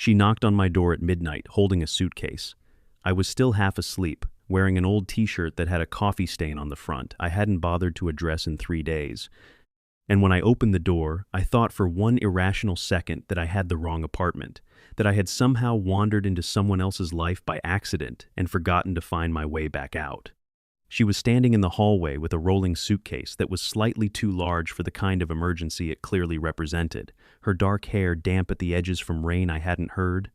She knocked on my door at midnight, holding a suitcase. I was still half asleep, wearing an old t-shirt that had a coffee stain on the front I hadn't bothered to address in 3 days. And when I opened the door, I thought for one irrational second that I had the wrong apartment, that I had somehow wandered into someone else's life by accident and forgotten to find my way back out. She was standing in the hallway with a rolling suitcase that was slightly too large for the kind of emergency it clearly represented, her dark hair damp at the edges from rain I hadn't heard,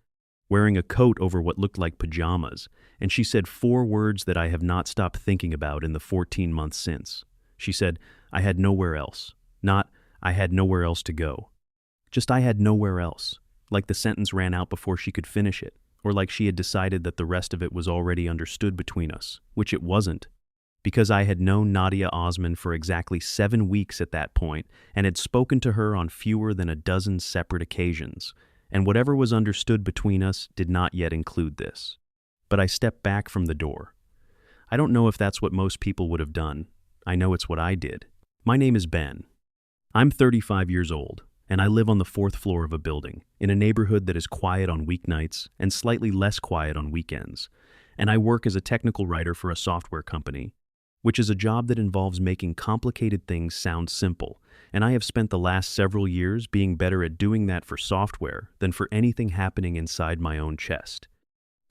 wearing a coat over what looked like pajamas, and she said 4 words that I have not stopped thinking about in the 14 months since. She said, I had nowhere else. Not, I had nowhere else to go. Just I had nowhere else. Like the sentence ran out before she could finish it, or like she had decided that the rest of it was already understood between us, which it wasn't. Because I had known Nadia Osman for exactly 7 weeks at that point and had spoken to her on fewer than a dozen separate occasions, and whatever was understood between us did not yet include this. But I stepped back from the door. I don't know if that's what most people would have done. I know it's what I did. My name is Ben. I'm 35 years old, and I live on the 4th floor of a building, in a neighborhood that is quiet on weeknights and slightly less quiet on weekends, and I work as a technical writer for a software company, which is a job that involves making complicated things sound simple, and I have spent the last several years being better at doing that for software than for anything happening inside my own chest.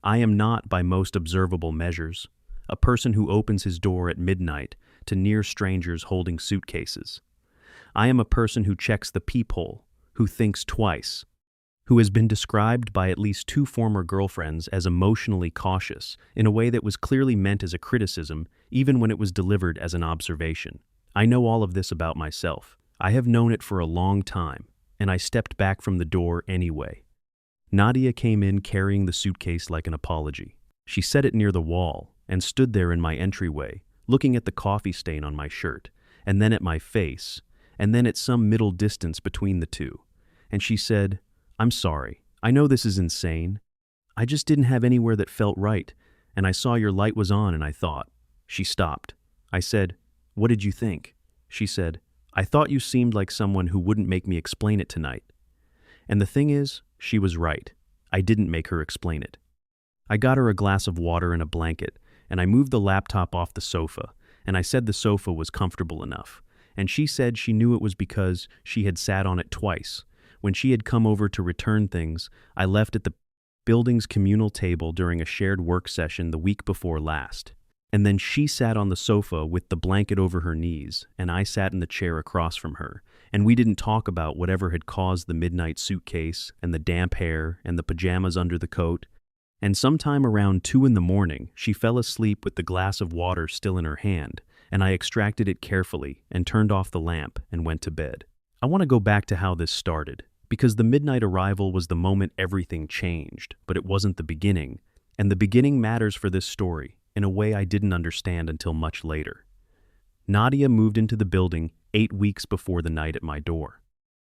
I am not, by most observable measures, a person who opens his door at midnight to near strangers holding suitcases. I am a person who checks the peephole, who thinks twice, who has been described by at least 2 former girlfriends as emotionally cautious in a way that was clearly meant as a criticism, even when it was delivered as an observation. I know all of this about myself. I have known it for a long time, and I stepped back from the door anyway. Nadia came in carrying the suitcase like an apology. She set it near the wall and stood there in my entryway, looking at the coffee stain on my shirt, and then at my face, and then at some middle distance between the two. And she said, I'm sorry. I know this is insane. I just didn't have anywhere that felt right, and I saw your light was on and I thought. She stopped. I said, what did you think? She said, I thought you seemed like someone who wouldn't make me explain it tonight. And the thing is, she was right. I didn't make her explain it. I got her a glass of water and a blanket, and I moved the laptop off the sofa, and I said the sofa was comfortable enough, and she said she knew it was because she had sat on it twice. When she had come over to return things, I left at the building's communal table during a shared work session the week before last. And then she sat on the sofa with the blanket over her knees, and I sat in the chair across from her, and we didn't talk about whatever had caused the midnight suitcase and the damp hair and the pajamas under the coat. And sometime around 2 a.m, she fell asleep with the glass of water still in her hand, and I extracted it carefully and turned off the lamp and went to bed. I want to go back to how this started, because the midnight arrival was the moment everything changed, but it wasn't the beginning, and the beginning matters for this story in a way I didn't understand until much later. Nadia moved into the building 8 weeks before the night at my door.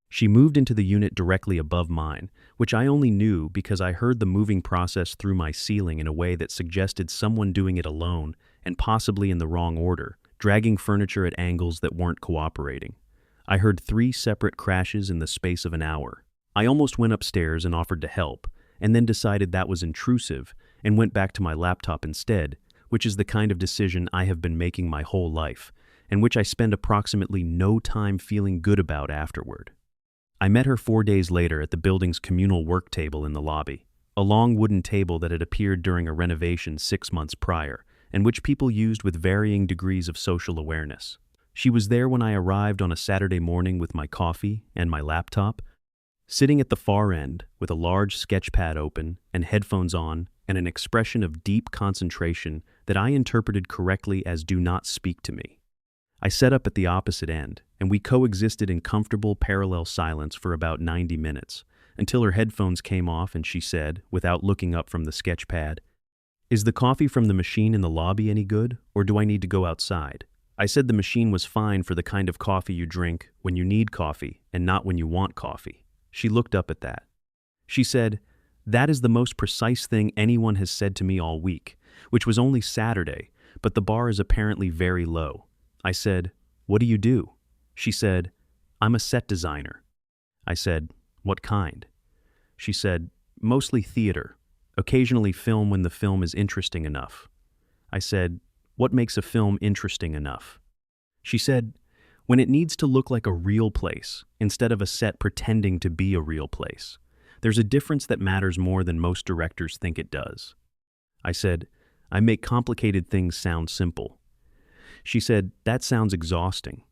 She moved into the unit directly above mine, which I only knew because I heard the moving process through my ceiling in a way that suggested someone doing it alone and possibly in the wrong order, dragging furniture at angles that weren't cooperating. I heard 3 separate crashes in the space of an hour. I almost went upstairs and offered to help, and then decided that was intrusive and went back to my laptop instead, which is the kind of decision I have been making my whole life, and which I spend approximately no time feeling good about afterward. I met her 4 days later at the building's communal work table in the lobby, a long wooden table that had appeared during a renovation 6 months prior, and which people used with varying degrees of social awareness. She was there when I arrived on a Saturday morning with my coffee and my laptop, sitting at the far end with a large sketch pad open and headphones on and an expression of deep concentration that I interpreted correctly as "do not speak to me." I set up at the opposite end, and we coexisted in comfortable parallel silence for about 90 minutes, until her headphones came off and she said, without looking up from the sketch pad, "Is the coffee from the machine in the lobby any good, or do I need to go outside?" I said the machine was fine for the kind of coffee you drink when you need coffee and not when you want coffee. She looked up at that. She said, "That is the most precise thing anyone has said to me all week," which was only Saturday, but the bar is apparently very low. I said, "What do you do?" She said, "I'm a set designer." I said, "What kind?" She said, Mostly theater. Occasionally film when the film is interesting enough. I said, what makes a film interesting enough? She said, when it needs to look like a real place, instead of a set pretending to be a real place. There's a difference that matters more than most directors think it does. I said, I make complicated things sound simple. She said, that sounds exhausting.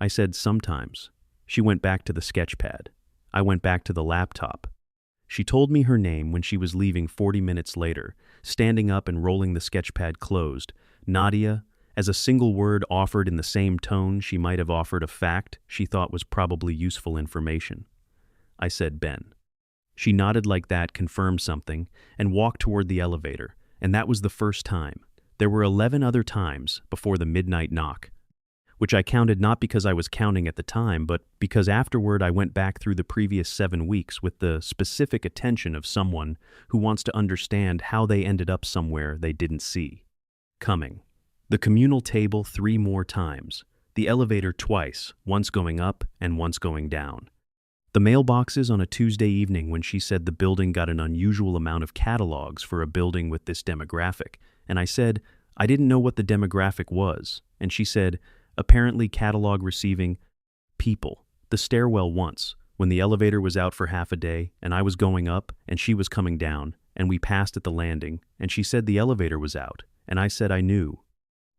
I said, sometimes. She went back to the sketch pad. I went back to the laptop. She told me her name when she was leaving 40 minutes later, standing up and rolling the sketch pad closed. Nadia, as a single word offered in the same tone she might have offered a fact she thought was probably useful information. I said, Ben. She nodded like that, confirmed something, and walked toward the elevator, and that was the first time. There were 11 other times before the midnight knock, which I counted not because I was counting at the time, but because afterward I went back through the previous 7 weeks with the specific attention of someone who wants to understand how they ended up somewhere they didn't see coming. The communal table 3 more times, the elevator twice, once going up and once going down. The mailboxes on a Tuesday evening when she said the building got an unusual amount of catalogs for a building with this demographic, and I said, I didn't know what the demographic was, and she said, apparently catalog receiving people. The stairwell once, when the elevator was out for half a day, and I was going up, and she was coming down, and we passed at the landing, and she said the elevator was out, and I said I knew.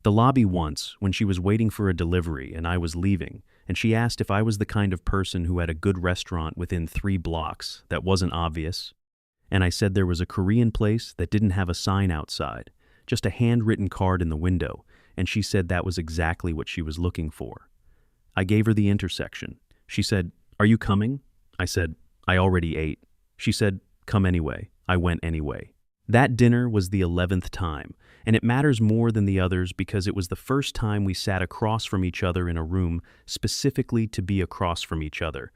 The lobby once, when she was waiting for a delivery and I was leaving, and she asked if I was the kind of person who had a good restaurant within 3 blocks that wasn't obvious, and I said there was a Korean place that didn't have a sign outside, just a handwritten card in the window, and she said that was exactly what she was looking for. I gave her the intersection. She said, are you coming? I said, I already ate. She said, come anyway. I went anyway. That dinner was the 11th time, and it matters more than the others because it was the first time we sat across from each other in a room specifically to be across from each other,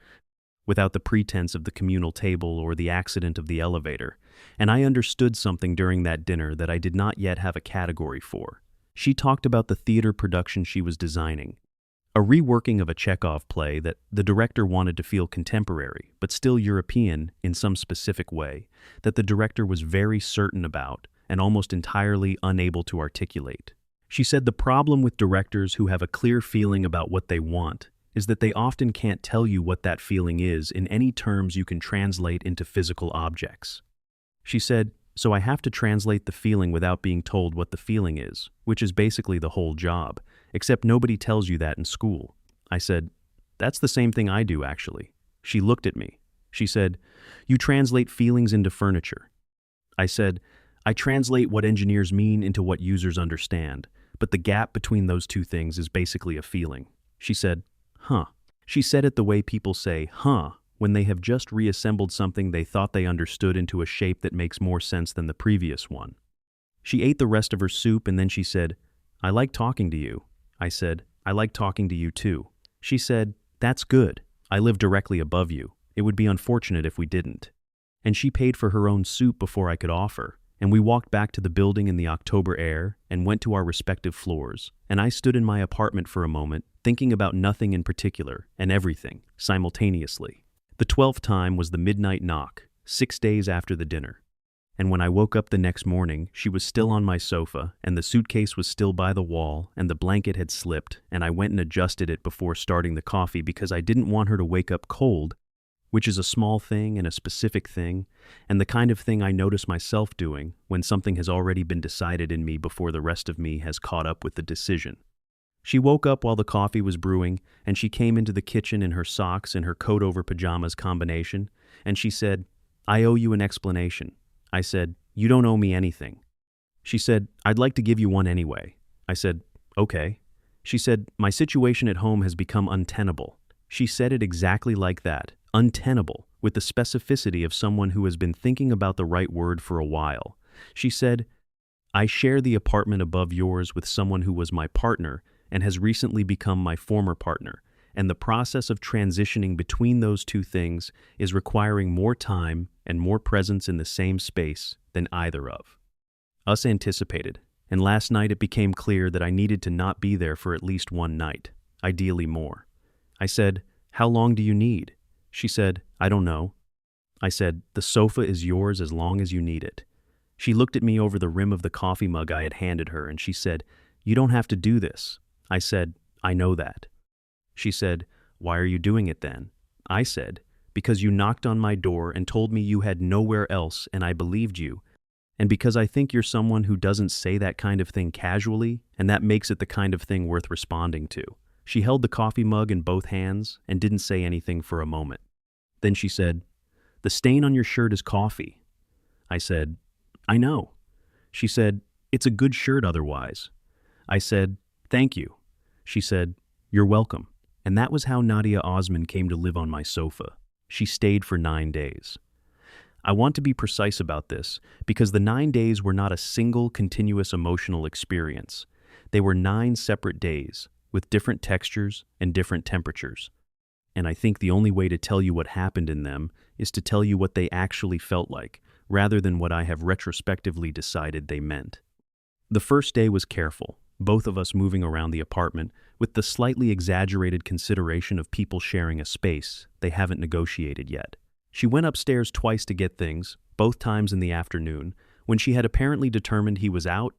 without the pretense of the communal table or the accident of the elevator, and I understood something during that dinner that I did not yet have a category for. She talked about the theater production she was designing, a reworking of a Chekhov play that the director wanted to feel contemporary, but still European in some specific way, that the director was very certain about and almost entirely unable to articulate. She said the problem with directors who have a clear feeling about what they want is that they often can't tell you what that feeling is in any terms you can translate into physical objects. She said, so I have to translate the feeling without being told what the feeling is, which is basically the whole job, except nobody tells you that in school. I said, that's the same thing I do, actually. She looked at me. She said, you translate feelings into furniture. I said, I translate what engineers mean into what users understand, but the gap between those two things is basically a feeling. She said, huh. She said it the way people say, huh, when they have just reassembled something they thought they understood into a shape that makes more sense than the previous one. She ate the rest of her soup and then she said, I like talking to you. I said, I like talking to you too. She said, that's good. I live directly above you. It would be unfortunate if we didn't. And she paid for her own soup before I could offer, and we walked back to the building in the October air and went to our respective floors, and I stood in my apartment for a moment, thinking about nothing in particular and everything simultaneously. The 12th time was the midnight knock, 6 days after the dinner. And when I woke up the next morning, she was still on my sofa, and the suitcase was still by the wall, and the blanket had slipped, and I went and adjusted it before starting the coffee because I didn't want her to wake up cold, which is a small thing and a specific thing, and the kind of thing I notice myself doing when something has already been decided in me before the rest of me has caught up with the decision. She woke up while the coffee was brewing, and she came into the kitchen in her socks and her coat over pajamas combination, and she said, I owe you an explanation. I said, you don't owe me anything. She said, I'd like to give you one anyway. I said, okay. She said, my situation at home has become untenable. She said it exactly like that, untenable, with the specificity of someone who has been thinking about the right word for a while. She said, I share the apartment above yours with someone who was my partner and has recently become my former partner, and the process of transitioning between those two things is requiring more time and more presence in the same space than either of us anticipated, and last night it became clear that I needed to not be there for at least one night, ideally more. I said, how long do you need? She said, I don't know. I said, "The sofa is yours as long as you need it." She looked at me over the rim of the coffee mug I had handed her, and she said, "You don't have to do this." I said, "I know that." She said, "Why are you doing it then?" I said, "Because you knocked on my door and told me you had nowhere else, and I believed you. And because I think you're someone who doesn't say that kind of thing casually, and that makes it the kind of thing worth responding to." She held the coffee mug in both hands and didn't say anything for a moment. Then she said, "The stain on your shirt is coffee." I said, "I know." She said, "It's a good shirt otherwise." I said, "Thank you." She said, "You're welcome." And that was how Nadia Osman came to live on my sofa. She stayed for 9 days. I want to be precise about this because the 9 days were not a single continuous emotional experience. They were 9 separate days with different textures and different temperatures. And I think the only way to tell you what happened in them is to tell you what they actually felt like, rather than what I have retrospectively decided they meant. The first day was careful, both of us moving around the apartment with the slightly exaggerated consideration of people sharing a space they haven't negotiated yet. She went upstairs twice to get things, both times in the afternoon, when she had apparently determined he was out,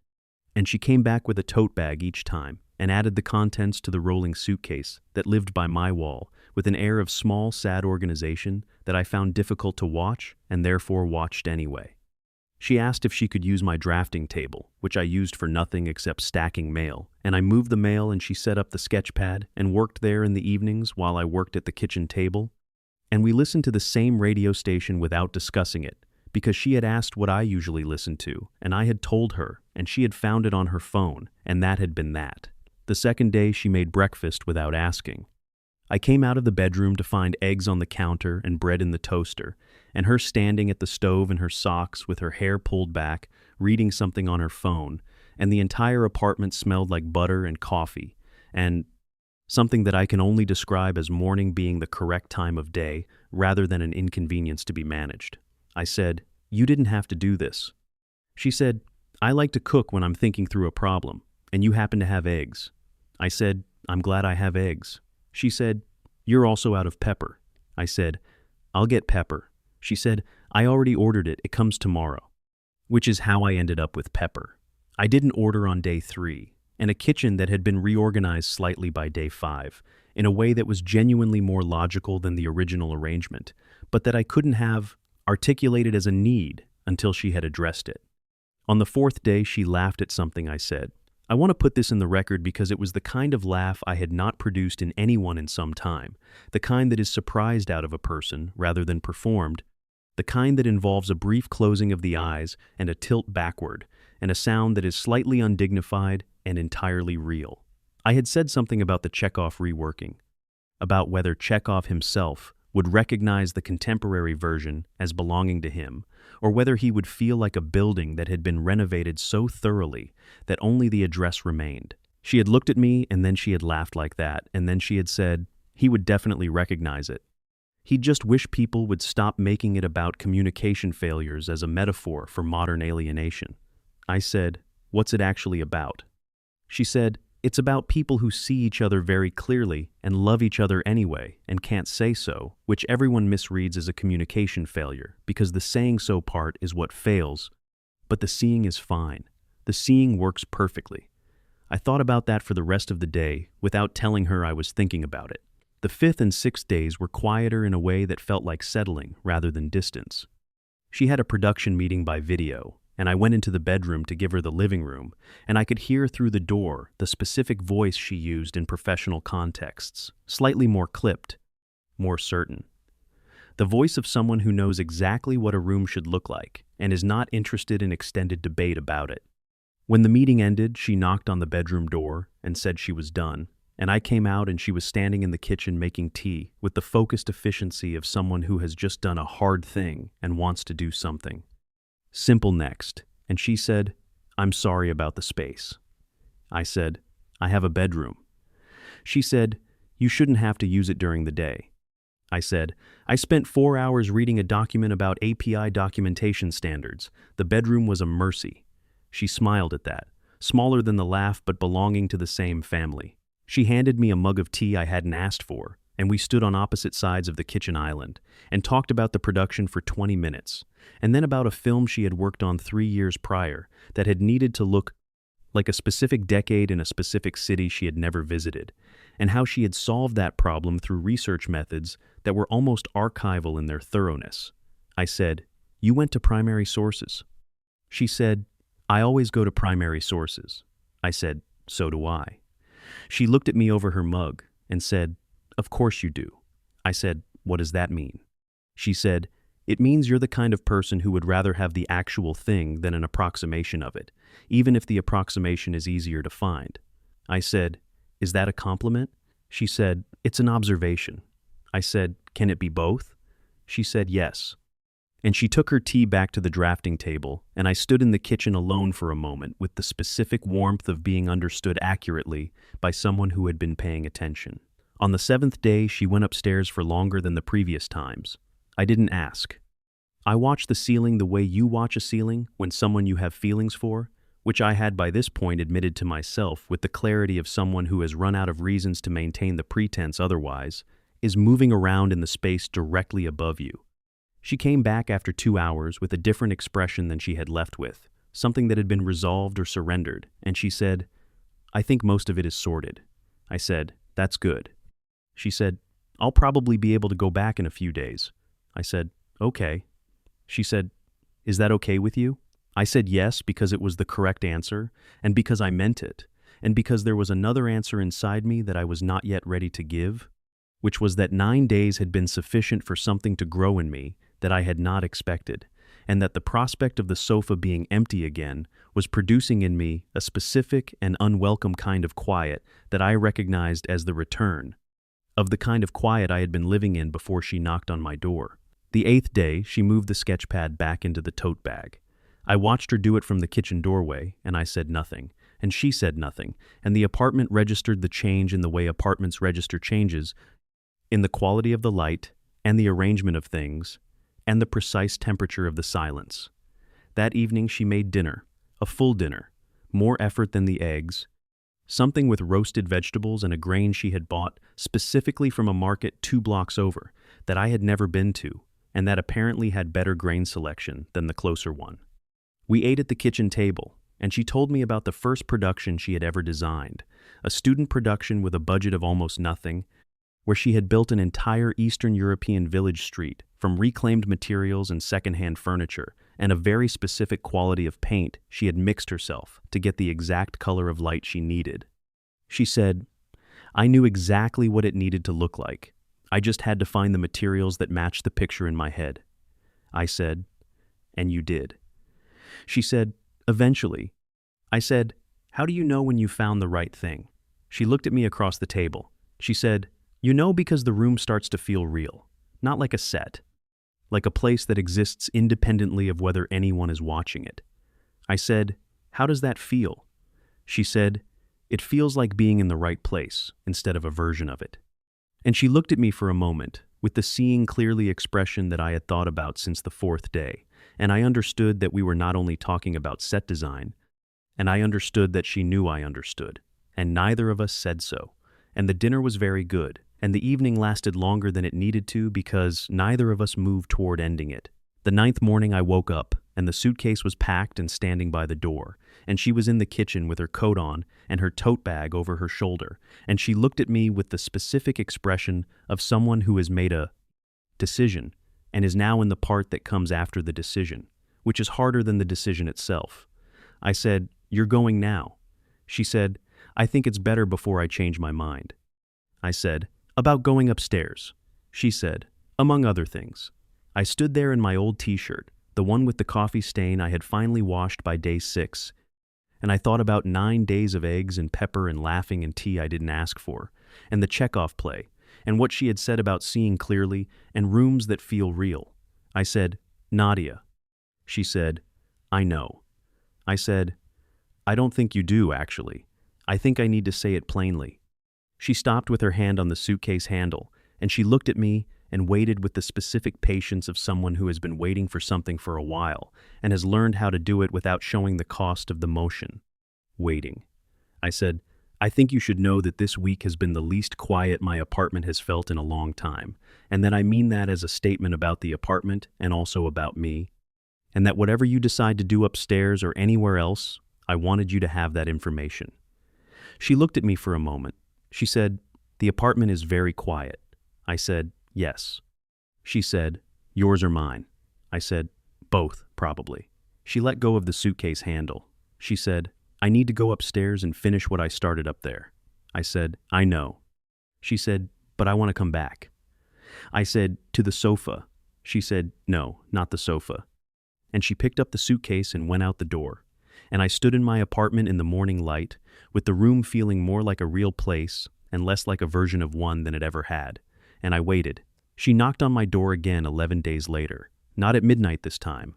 and she came back with a tote bag each time and added the contents to the rolling suitcase that lived by my wall with an air of small, sad organization that I found difficult to watch and therefore watched anyway. She asked if she could use my drafting table, which I used for nothing except stacking mail, and I moved the mail and she set up the sketch pad and worked there in the evenings while I worked at the kitchen table. And we listened to the same radio station without discussing it, because she had asked what I usually listen to, and I had told her, and she had found it on her phone, and that had been that. The second day she made breakfast without asking. I came out of the bedroom to find eggs on the counter and bread in the toaster, and her standing at the stove in her socks with her hair pulled back, reading something on her phone, and the entire apartment smelled like butter and coffee, and something that I can only describe as morning being the correct time of day rather than an inconvenience to be managed. I said, "You didn't have to do this." She said, "I like to cook when I'm thinking through a problem, and you happen to have eggs." I said, "I'm glad I have eggs." She said, "You're also out of pepper." I said, "I'll get pepper." She said, "I already ordered it. It comes tomorrow." Which is how I ended up with pepper. I didn't order on day 3, and a kitchen that had been reorganized slightly by day 5, in a way that was genuinely more logical than the original arrangement, but that I couldn't have articulated as a need until she had addressed it. On the 4th day, she laughed at something I said. I want to put this in the record because it was the kind of laugh I had not produced in anyone in some time, the kind that is surprised out of a person rather than performed, the kind that involves a brief closing of the eyes and a tilt backward, and a sound that is slightly undignified and entirely real. I had said something about the Chekhov reworking, about whether Chekhov himself would recognize the contemporary version as belonging to him, or whether he would feel like a building that had been renovated so thoroughly that only the address remained. She had looked at me, and then she had laughed like that, and then she had said, he would definitely recognize it. He'd just wish people would stop making it about communication failures as a metaphor for modern alienation. I said, "What's it actually about?" She said, "It's about people who see each other very clearly and love each other anyway and can't say so, which everyone misreads as a communication failure because the saying so part is what fails, but the seeing is fine. The seeing works perfectly." I thought about that for the rest of the day without telling her I was thinking about it. The 5th and 6th days were quieter in a way that felt like settling rather than distance. She had a production meeting by video, and I went into the bedroom to give her the living room, and I could hear through the door the specific voice she used in professional contexts, slightly more clipped, more certain. The voice of someone who knows exactly what a room should look like and is not interested in extended debate about it. When the meeting ended, she knocked on the bedroom door and said she was done, and I came out and she was standing in the kitchen making tea with the focused efficiency of someone who has just done a hard thing and wants to do something. Simple next, and she said, "I'm sorry about the space." I said, "I have a bedroom." She said, "You shouldn't have to use it during the day." I said, "I spent 4 hours reading a document about API documentation standards. The bedroom was a mercy." She smiled at that, smaller than the laugh but belonging to the same family. She handed me a mug of tea I hadn't asked for, and we stood on opposite sides of the kitchen island and talked about the production for 20 minutes, and then about a film she had worked on 3 years prior that had needed to look like a specific decade in a specific city she had never visited, and how she had solved that problem through research methods that were almost archival in their thoroughness. I said, "You went to primary sources." She said, "I always go to primary sources." I said, "So do I." She looked at me over her mug and said, "Of course you do." I said, "What does that mean?" She said, "It means you're the kind of person who would rather have the actual thing than an approximation of it, even if the approximation is easier to find." I said, "Is that a compliment?" She said, "It's an observation." I said, "Can it be both?" She said, "Yes." And she took her tea back to the drafting table, and I stood in the kitchen alone for a moment with the specific warmth of being understood accurately by someone who had been paying attention. On the 7th day, she went upstairs for longer than the previous times. I didn't ask. I watched the ceiling the way you watch a ceiling when someone you have feelings for, which I had by this point admitted to myself with the clarity of someone who has run out of reasons to maintain the pretense otherwise, is moving around in the space directly above you. She came back after 2 hours with a different expression than she had left with, something that had been resolved or surrendered, and she said, "I think most of it is sorted." I said, "That's good." She said, "I'll probably be able to go back in a few days." I said, "Okay." She said, "Is that okay with you?" I said yes because it was the correct answer, and because I meant it, and because there was another answer inside me that I was not yet ready to give, which was that 9 days had been sufficient for something to grow in me that I had not expected, and that the prospect of the sofa being empty again was producing in me a specific and unwelcome kind of quiet that I recognized as the return of the kind of quiet I had been living in before she knocked on my door. The 8th day, she moved the sketch pad back into the tote bag. I watched her do it from the kitchen doorway, and I said nothing, and she said nothing, and the apartment registered the change in the way apartments register changes, in the quality of the light, and the arrangement of things, and the precise temperature of the silence. That evening she made dinner, a full dinner, more effort than the eggs, something with roasted vegetables and a grain she had bought specifically from a market 2 blocks over that I had never been to, and that apparently had better grain selection than the closer one. We ate at the kitchen table, and she told me about the first production she had ever designed, a student production with a budget of almost nothing, where she had built an entire Eastern European village street from reclaimed materials and second-hand furniture, and a very specific quality of paint she had mixed herself to get the exact color of light she needed. She said, "I knew exactly what it needed to look like. I just had to find the materials that matched the picture in my head." I said, "And you did." She said, "Eventually." I said, "How do you know when you found the right thing?" She looked at me across the table. She said, "You know, because the room starts to feel real, not like a set, like a place that exists independently of whether anyone is watching it." I said, "How does that feel?" She said, "It feels like being in the right place instead of a version of it." And she looked at me for a moment with the seeing clearly expression that I had thought about since the 4th day, and I understood that we were not only talking about set design, and I understood that she knew I understood, and neither of us said so, and the dinner was very good, and the evening lasted longer than it needed to because neither of us moved toward ending it. The 9th morning I woke up, and the suitcase was packed and standing by the door, and she was in the kitchen with her coat on and her tote bag over her shoulder, and she looked at me with the specific expression of someone who has made a decision and is now in the part that comes after the decision, which is harder than the decision itself. I said, "You're going now." She said, "I think it's better before I change my mind." I said, "About going upstairs?" She said, "Among other things." I stood there in my old t-shirt, the one with the coffee stain I had finally washed by day 6, and I thought about 9 days of eggs and pepper and laughing and tea I didn't ask for, and the Chekhov play, and what she had said about seeing clearly and rooms that feel real. I said, "Nadia." She said, "I know." I said, "I don't think you do, actually. I think I need to say it plainly." She stopped with her hand on the suitcase handle, and she looked at me and waited with the specific patience of someone who has been waiting for something for a while and has learned how to do it without showing the cost of the motion. Waiting. I said, I think you should know that this week has been the least quiet my apartment has felt in a long time, and that I mean that as a statement about the apartment and also about me, and that whatever you decide to do upstairs or anywhere else, I wanted you to have that information." She looked at me for a moment. She said, "The apartment is very quiet." I said, "Yes." She said, "Yours or mine?" I said, "Both, probably." She let go of the suitcase handle. She said, "I need to go upstairs and finish what I started up there." I said, "I know." She said, "But I want to come back." I said, "To the sofa." She said, "No, not the sofa." And she picked up the suitcase and went out the door. And I stood in my apartment in the morning light, with the room feeling more like a real place and less like a version of one than it ever had. And I waited. She knocked on my door again 11 days later, not at midnight this time.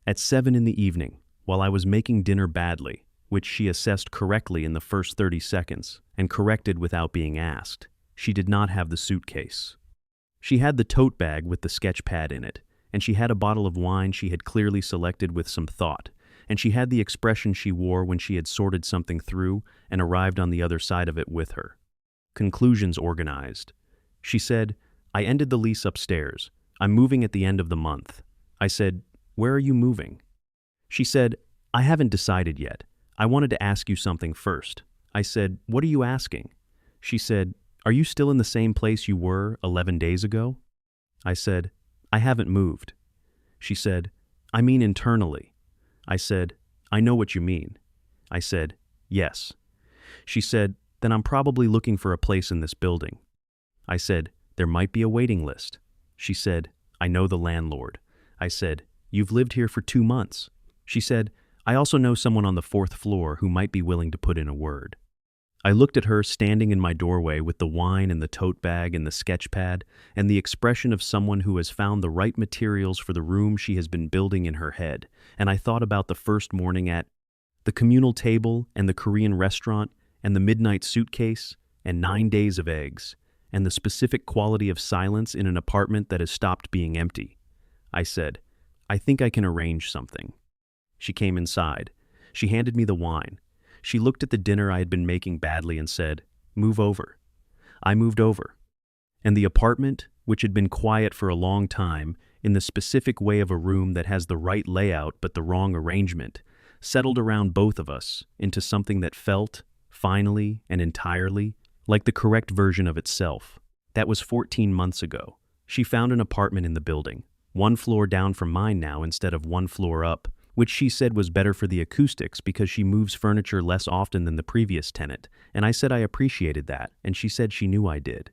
At 7 in the evening, while I was making dinner badly, which she assessed correctly in the first 30 seconds, and corrected without being asked. She did not have the suitcase. She had the tote bag with the sketch pad in it, and she had a bottle of wine she had clearly selected with some thought, and she had the expression she wore when she had sorted something through and arrived on the other side of it with her. Conclusions organized. She said, "I ended the lease upstairs. I'm moving at the end of the month." I said, "Where are you moving?" She said, "I haven't decided yet. I wanted to ask you something first." I said, "What are you asking?" She said, "Are you still in the same place you were 11 days ago?" I said, "I haven't moved." She said, "I mean internally." I said, "I know what you mean." I said, "Yes." She said, "Then I'm probably looking for a place in this building." I said, "There might be a waiting list." She said, "I know the landlord." I said, "You've lived here for 2 months." She said, "I also know someone on the 4th floor who might be willing to put in a word." I looked at her standing in my doorway with the wine and the tote bag and the sketch pad and the expression of someone who has found the right materials for the room she has been building in her head, and I thought about the first morning at the communal table and the Korean restaurant and the midnight suitcase and 9 days of eggs and the specific quality of silence in an apartment that has stopped being empty. I said, "I think I can arrange something." She came inside. She handed me the wine. She looked at the dinner I had been making badly and said, "Move over." I moved over. And the apartment, which had been quiet for a long time, in the specific way of a room that has the right layout but the wrong arrangement, settled around both of us into something that felt, finally and entirely, like the correct version of itself. That was 14 months ago. She found an apartment in the building, 1 floor down from mine now instead of 1 floor up, which she said was better for the acoustics because she moves furniture less often than the previous tenant, and I said I appreciated that, and she said she knew I did.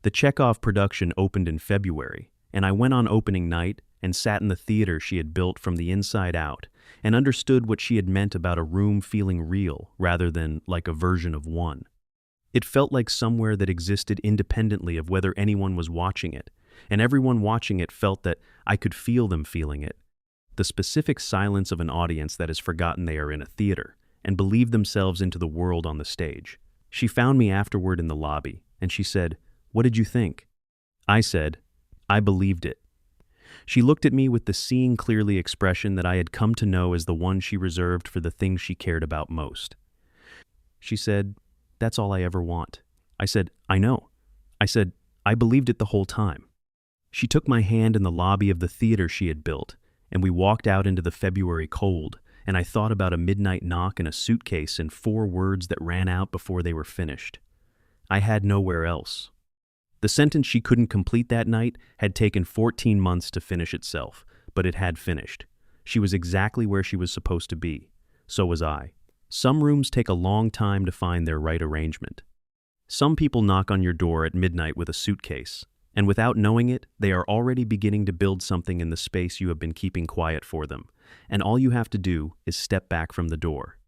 The Chekhov production opened in February, and I went on opening night and sat in the theater she had built from the inside out and understood what she had meant about a room feeling real rather than like a version of one. It felt like somewhere that existed independently of whether anyone was watching it, and everyone watching it felt that I could feel them feeling it. The specific silence of an audience that has forgotten they are in a theater and believed themselves into the world on the stage. She found me afterward in the lobby, and she said, "What did you think?" I said, "I believed it." She looked at me with the seeing clearly expression that I had come to know as the one she reserved for the things she cared about most. She said, "That's all I ever want." I said, "I know." I said, "I believed it the whole time." She took my hand in the lobby of the theater she had built, and we walked out into the February cold, and I thought about a midnight knock and a suitcase and 4 words that ran out before they were finished. I had nowhere else. The sentence she couldn't complete that night had taken 14 months to finish itself, but it had finished. She was exactly where she was supposed to be. So was I. Some rooms take a long time to find their right arrangement. Some people knock on your door at midnight with a suitcase, and without knowing it, they are already beginning to build something in the space you have been keeping quiet for them, and all you have to do is step back from the door.